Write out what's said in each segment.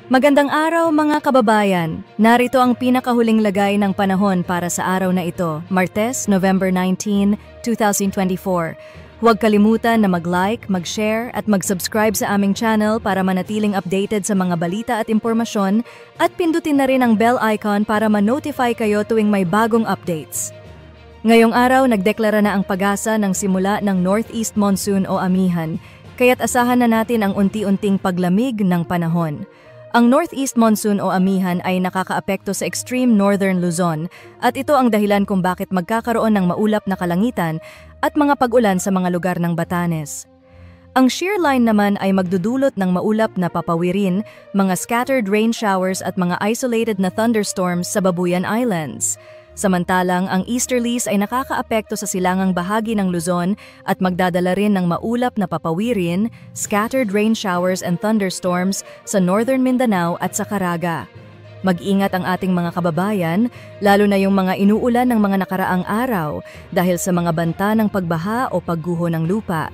Magandang araw mga kababayan. Narito ang pinakahuling lagay ng panahon para sa araw na ito, Martes, November 19, 2024. Huwag kalimutan na mag-like, mag-share at mag-subscribe sa aming channel para manatiling updated sa mga balita at impormasyon at pindutin na rin ang bell icon para ma-notify kayo tuwing may bagong updates. Ngayong araw, nagdeklara na ang pag-asa ng simula ng Northeast Monsoon o amihan, kaya't asahan na natin ang unti-unting paglamig ng panahon. Ang Northeast Monsoon o amihan ay nakakaapekto sa extreme northern Luzon at ito ang dahilan kung bakit magkakaroon ng maulap na kalangitan at mga pag-ulan sa mga lugar ng Batanes. Ang shear line naman ay magdudulot ng maulap na papawirin, mga scattered rain showers at mga isolated na thunderstorms sa Babuyan Islands. Samantalang ang easterlies ay nakakaapekto sa silangang bahagi ng Luzon at magdadala rin ng maulap na papawirin, scattered rain showers and thunderstorms sa northern Mindanao at sa Caraga. Mag-ingat ang ating mga kababayan, lalo na yung mga inuulan ng mga nakaraang araw dahil sa mga banta ng pagbaha o pagguho ng lupa.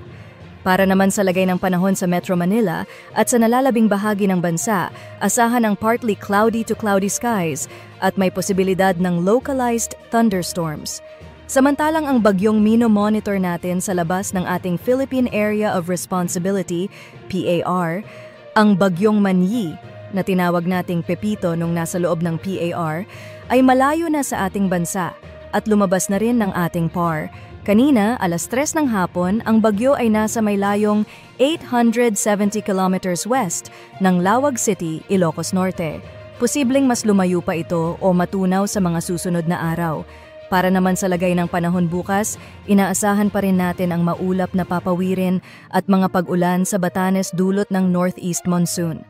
Para naman sa lagay ng panahon sa Metro Manila at sa nalalabing bahagi ng bansa, asahan ang partly cloudy to cloudy skies at may posibilidad ng localized thunderstorms. Samantalang ang bagyong mino-monitor natin sa labas ng ating Philippine Area of Responsibility, PAR, ang bagyong Manyi, na tinawag nating Pepito nung nasa loob ng PAR, ay malayo na sa ating bansa at lumabas na rin ng ating PAR. Kanina, alas 3 ng hapon, ang bagyo ay nasa may layong 870 kilometers west ng Lawag City, Ilocos Norte. Posibleng mas lumayo pa ito o matunaw sa mga susunod na araw. Para naman sa lagay ng panahon bukas, inaasahan pa rin natin ang maulap na papawirin at mga pag-ulan sa Batanes dulot ng Northeast Monsoon.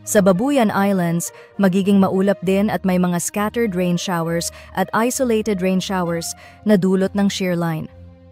Sa Babuyan Islands, magiging maulap din at may mga scattered rain showers at isolated rain showers na dulot ng shear line.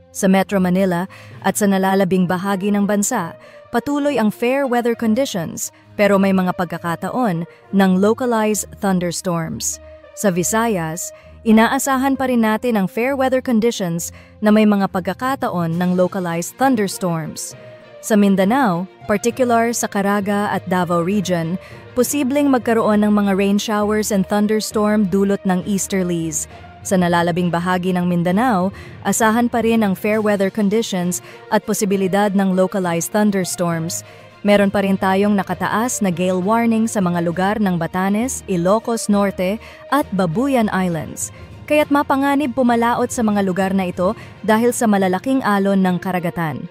Sa Metro Manila at sa nalalabing bahagi ng bansa, patuloy ang fair weather conditions pero may mga pagkakataon ng localized thunderstorms. Sa Visayas, inaasahan pa rin natin ang fair weather conditions na may mga pagkakataon ng localized thunderstorms. Sa Mindanao, particular sa Caraga at Davao Region, posibleng magkaroon ng mga rain showers and thunderstorm dulot ng easterlies. Sa nalalabing bahagi ng Mindanao, asahan pa rin ang fair weather conditions at posibilidad ng localized thunderstorms. Meron pa rin tayong nakataas na gale warning sa mga lugar ng Batanes, Ilocos Norte at Babuyan Islands. Kaya't mapanganib pumalaot sa mga lugar na ito dahil sa malalaking alon ng karagatan.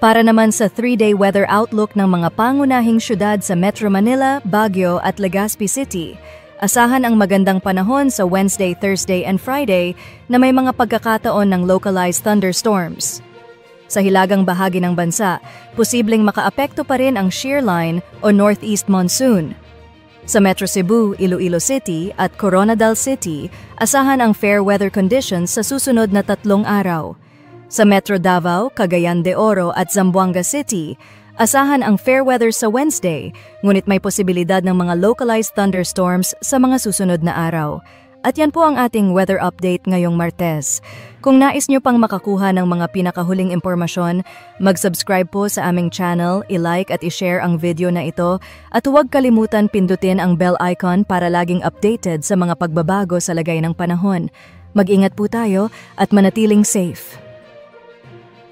Para naman sa 3-day weather outlook ng mga pangunahing syudad sa Metro Manila, Baguio at Legazpi City, asahan ang magandang panahon sa Wednesday, Thursday and Friday na may mga pagkakataon ng localized thunderstorms. Sa hilagang bahagi ng bansa, posibleng makaapekto pa rin ang shear line o Northeast Monsoon. Sa Metro Cebu, Iloilo City at Coronadal City, asahan ang fair weather conditions sa susunod na 3 araw. Sa Metro Davao, Cagayan de Oro at Zamboanga City, asahan ang fair weather sa Wednesday, ngunit may posibilidad ng mga localized thunderstorms sa mga susunod na araw. At yan po ang ating weather update ngayong Martes. Kung nais nyo pang makakuha ng mga pinakahuling impormasyon, mag-subscribe po sa aming channel, i-like at i-share ang video na ito, at huwag kalimutan pindutin ang bell icon para laging updated sa mga pagbabago sa lagay ng panahon. Mag-ingat po tayo at manatiling safe.